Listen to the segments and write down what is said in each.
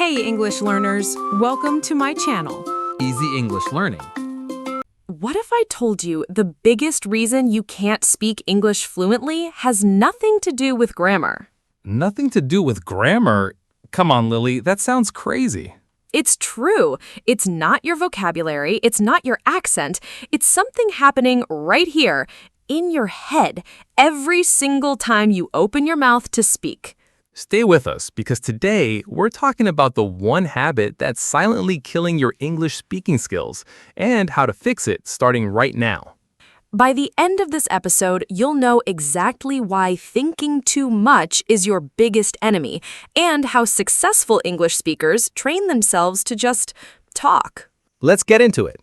Hey English learners, welcome to my channel. Easy English Learning. What if I told you the biggest reason you can't speak English fluently has nothing to do with grammar? Nothing to do with grammar? Come on, Lily, that sounds crazy. It's true. It's not your vocabulary, it's not your accent, it's something happening right here, in your head, every single time you open your mouth to speak. Stay with us because today we're talking about the one habit that's silently killing your English speaking skills and how to fix it starting right now. By the end of this episode, you'll know exactly why thinking too much is your biggest enemy and how successful English speakers train themselves to just talk. Let's get into it.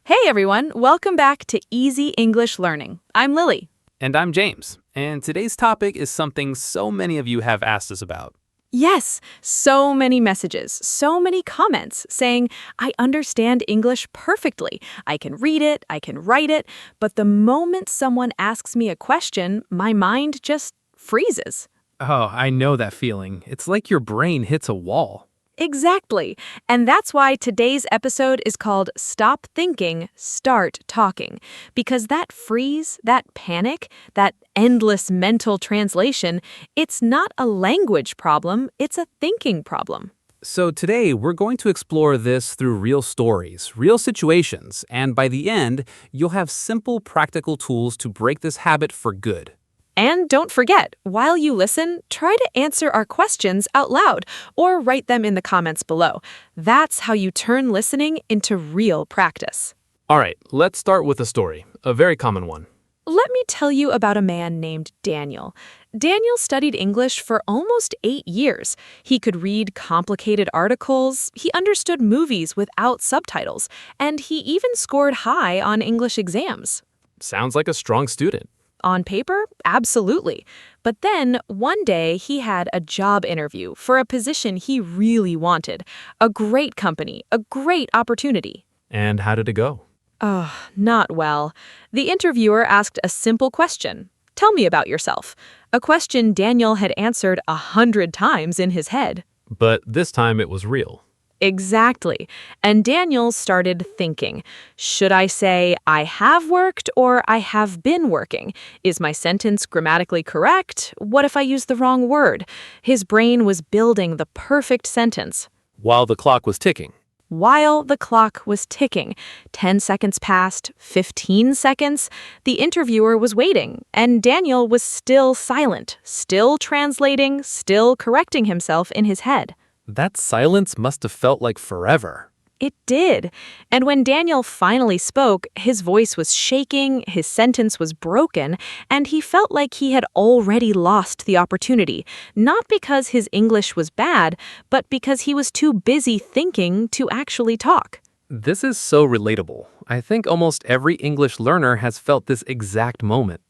Hey everyone, welcome back to Easy English Learning. I'm Lily. And I'm James, and today's topic is something so many of you have asked us about. Yes, so many messages, so many comments saying, I understand English perfectly. I can read it, I can write it, but the moment someone asks me a question, my mind just freezes. Oh, I know that feeling. It's like your brain hits a wall. Exactly. And that's why today's episode is called Stop Thinking, Start Talking. Because that freeze, that panic, that endless mental translation, it's not a language problem, it's a thinking problem. So today we're going to explore this through real stories, real situations, and by the end, you'll have simple, practical tools to break this habit for good. And don't forget, while you listen, try to answer our questions out loud or write them in the comments below. That's how you turn listening into real practice. All right, let's start with a story, a very common one. Let me tell you about a man named Daniel. Daniel studied English for almost 8 years. He could read complicated articles, he understood movies without subtitles, and he even scored high on English exams. Sounds like a strong student. On paper, absolutely. But then, one day, he had a job interview for a position he really wanted. A great company, a great opportunity. And how did it go? Oh, not well. The interviewer asked a simple question. Tell me about yourself. A question Daniel had answered 100 times in his head. But this time it was real. Exactly. And Daniel started thinking, should I say I have worked or I have been working? Is my sentence grammatically correct? What if I use the wrong word? His brain was building the perfect sentence. While the clock was ticking. While the clock was ticking, 10 seconds passed, 15 seconds. The interviewer was waiting, and Daniel was still silent, still translating, still correcting himself in his head. That silence must have felt like forever. It did. And when Daniel finally spoke, his voice was shaking, his sentence was broken, and he felt like he had already lost the opportunity, not because his English was bad, but because he was too busy thinking to actually talk. This is so relatable. I think almost every English learner has felt this exact moment.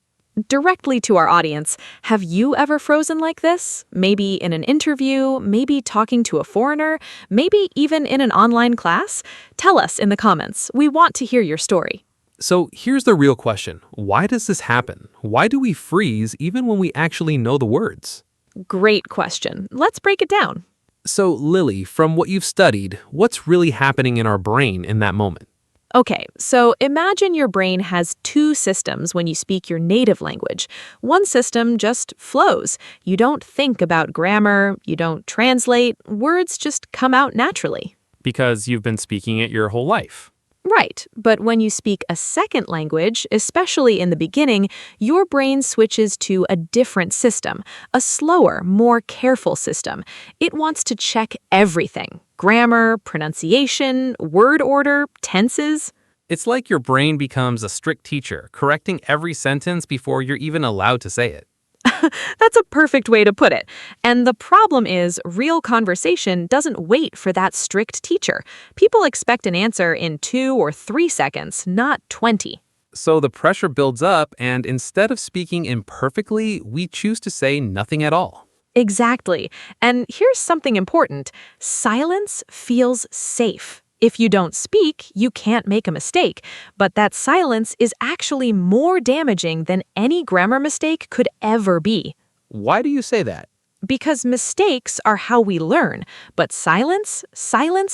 Directly to our audience, have you ever frozen like this? Maybe in an interview, maybe talking to a foreigner, maybe even in an online class? Tell us in the comments. We want to hear your story. So here's the real question. Why does this happen? Why do we freeze even when we actually know the words? Great question. Let's break it down. So Lily, from what you've studied, what's really happening in our brain in that moment? Okay, so imagine your brain has two systems when you speak your native language. One system just flows. You don't think about grammar, you don't translate, words just come out naturally. Because you've been speaking it your whole life. Right, but when you speak a second language, especially in the beginning, your brain switches to a different system, a slower, more careful system. It wants to check everything. Grammar, pronunciation, word order, tenses. It's like your brain becomes a strict teacher, correcting every sentence before you're even allowed to say it. That's a perfect way to put it. And the problem is, real conversation doesn't wait for that strict teacher. People expect an answer in 2 or 3 seconds, not 20. So the pressure builds up, and instead of speaking imperfectly, we choose to say nothing at all. Exactly. And here's something important. Silence feels safe. If you don't speak, you can't make a mistake. But that silence is actually more damaging than any grammar mistake could ever be. Why do you say that? Because mistakes are how we learn, but silence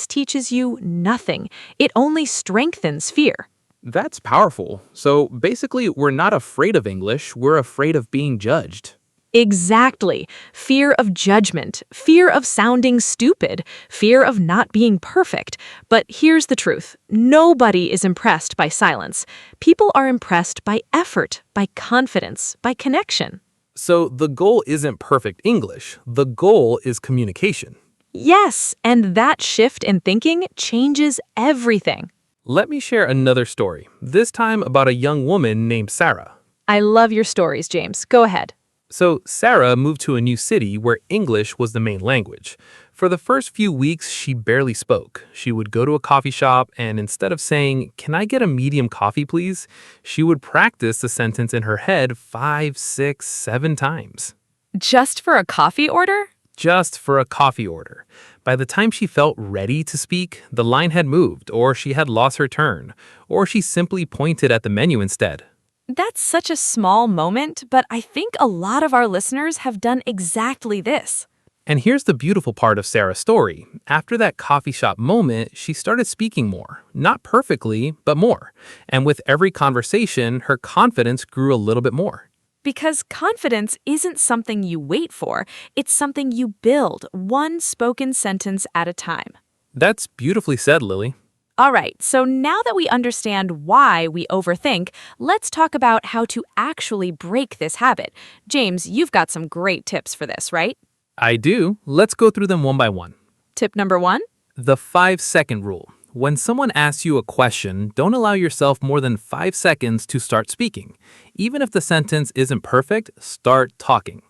teaches you nothing. It only strengthens fear. That's powerful. So basically, we're not afraid of English, we're afraid of being judged. Exactly. Fear of judgment, fear of sounding stupid, fear of not being perfect. But here's the truth. Nobody is impressed by silence. People are impressed by effort, by confidence, by connection. So the goal isn't perfect English, the goal is communication. Yes, and that shift in thinking changes everything. Let me share another story, this time about a young woman named Sarah. I love your stories, James. Go ahead. So, Sarah moved to a new city where English was the main language. For the first few weeks, she barely spoke. She would go to a coffee shop, and instead of saying, "Can I get a medium coffee, please?" she would practice the sentence in her head 5, 6, 7 times. Just for a coffee order? Just for a coffee order. By the time she felt ready to speak, the line had moved, or she had lost her turn, or she simply pointed at the menu instead. That's such a small moment, but I think a lot of our listeners have done exactly this. And here's the beautiful part of Sarah's story. After that coffee shop moment, she started speaking more. Not perfectly, but more. And with every conversation, her confidence grew a little bit more. Because confidence isn't something you wait for, it's something you build, one spoken sentence at a time. That's beautifully said, Lily. All right, so now that we understand why we overthink, let's talk about how to actually break this habit. James, you've got some great tips for this, right? I do. Let's go through them one by one. Tip number 1. The 5-second rule. When someone asks you a question, don't allow yourself more than 5 seconds to start speaking. Even if the sentence isn't perfect, start talking.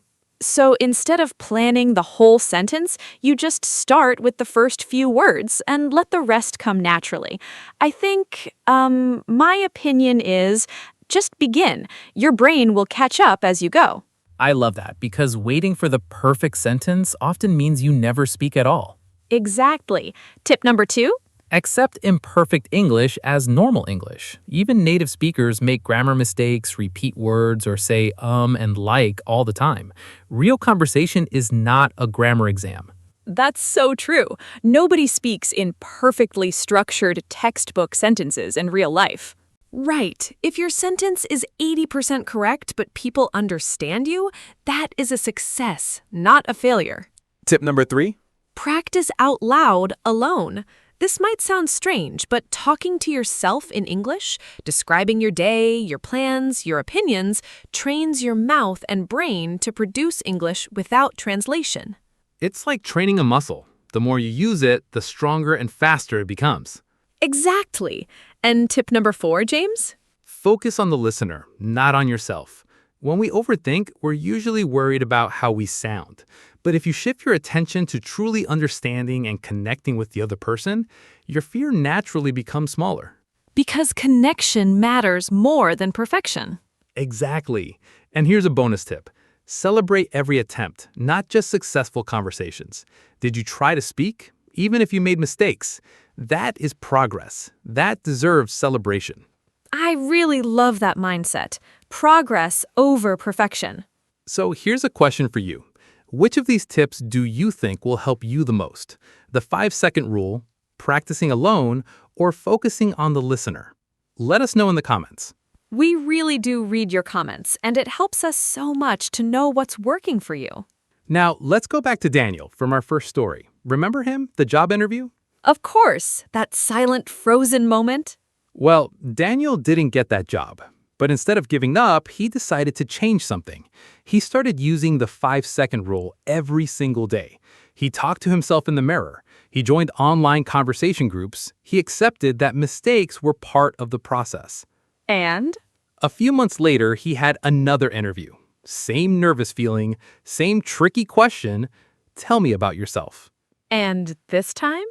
So instead of planning the whole sentence, you just start with the first few words and let the rest come naturally. I think, my opinion is just begin. Your brain will catch up as you go. I love that because waiting for the perfect sentence often means you never speak at all. Exactly. Tip number 2. Accept imperfect English as normal English. Even native speakers make grammar mistakes, repeat words, or say and like all the time. Real conversation is not a grammar exam. That's so true. Nobody speaks in perfectly structured textbook sentences in real life. Right. If your sentence is 80% correct but people understand you, that is a success, not a failure. Tip number 3. Practice out loud alone. This might sound strange, but talking to yourself in English, describing your day, your plans, your opinions, trains your mouth and brain to produce English without translation. It's like training a muscle. The more you use it, the stronger and faster it becomes. Exactly. And tip number 4, James? Focus on the listener, not on yourself. When we overthink, we're usually worried about how we sound. But if you shift your attention to truly understanding and connecting with the other person, your fear naturally becomes smaller. Because connection matters more than perfection. Exactly. And here's a bonus tip. Celebrate every attempt, not just successful conversations. Did you try to speak? Even if you made mistakes. That is progress. That deserves celebration. I really love that mindset. Progress over perfection. So here's a question for you. Which of these tips do you think will help you the most? The 5-second rule, practicing alone, or focusing on the listener? Let us know in the comments. We really do read your comments, and it helps us so much to know what's working for you. Now, let's go back to Daniel from our first story. Remember him, the job interview? Of course, that silent, frozen moment. Well, Daniel didn't get that job. But instead of giving up, he decided to change something. He started using the 5-second rule every single day. He talked to himself in the mirror. He joined online conversation groups. He accepted that mistakes were part of the process. And? A few months later, he had another interview. Same nervous feeling, same tricky question. Tell me about yourself. And this time?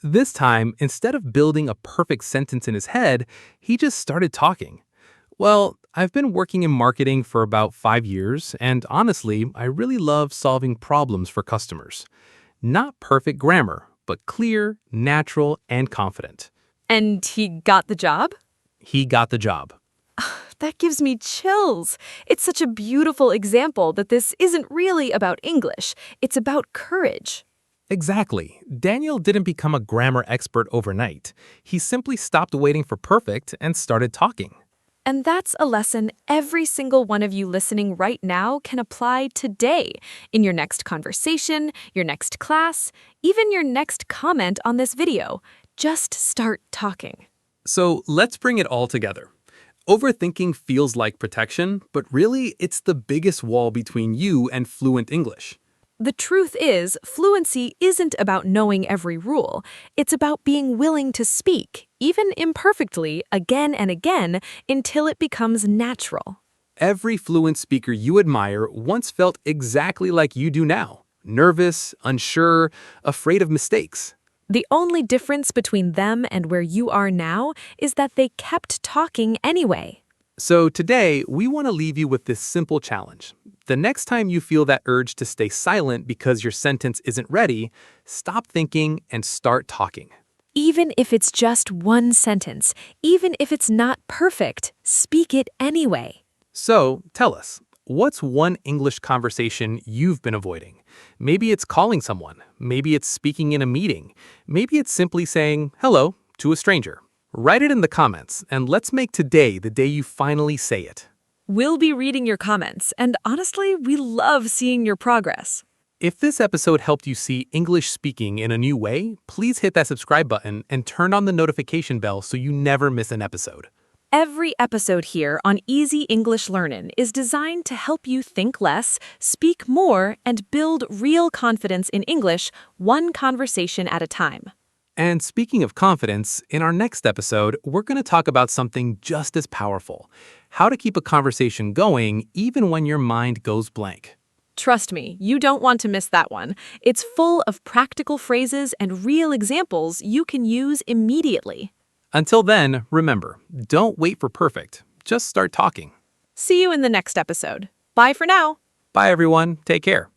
This time, instead of building a perfect sentence in his head, he just started talking. Well, I've been working in marketing for about 5 years, and honestly, I really love solving problems for customers. Not perfect grammar, but clear, natural, and confident. And he got the job? He got the job. That gives me chills. It's such a beautiful example that this isn't really about English. It's about courage. Exactly. Daniel didn't become a grammar expert overnight. He simply stopped waiting for perfect and started talking. And that's a lesson every single one of you listening right now can apply today in your next conversation, your next class, even your next comment on this video. Just start talking. So let's bring it all together. Overthinking feels like protection, but really it's the biggest wall between you and fluent English. The truth is, fluency isn't about knowing every rule. It's about being willing to speak, even imperfectly, again and again, until it becomes natural. Every fluent speaker you admire once felt exactly like you do now. Nervous, unsure, afraid of mistakes. The only difference between them and where you are now is that they kept talking anyway. So today, we want to leave you with this simple challenge. The next time you feel that urge to stay silent because your sentence isn't ready, stop thinking and start talking. Even if it's just one sentence, even if it's not perfect, speak it anyway. So tell us, what's one English conversation you've been avoiding? Maybe it's calling someone. Maybe it's speaking in a meeting. Maybe it's simply saying hello to a stranger. Write it in the comments, and let's make today the day you finally say it. We'll be reading your comments, and honestly, we love seeing your progress. If this episode helped you see English speaking in a new way, please hit that subscribe button and turn on the notification bell so you never miss an episode. Every episode here on Easy English Learnin' is designed to help you think less, speak more, and build real confidence in English, one conversation at a time. And speaking of confidence, in our next episode, we're going to talk about something just as powerful: how to keep a conversation going even when your mind goes blank. Trust me, you don't want to miss that one. It's full of practical phrases and real examples you can use immediately. Until then, remember, don't wait for perfect. Just start talking. See you in the next episode. Bye for now. Bye, everyone. Take care.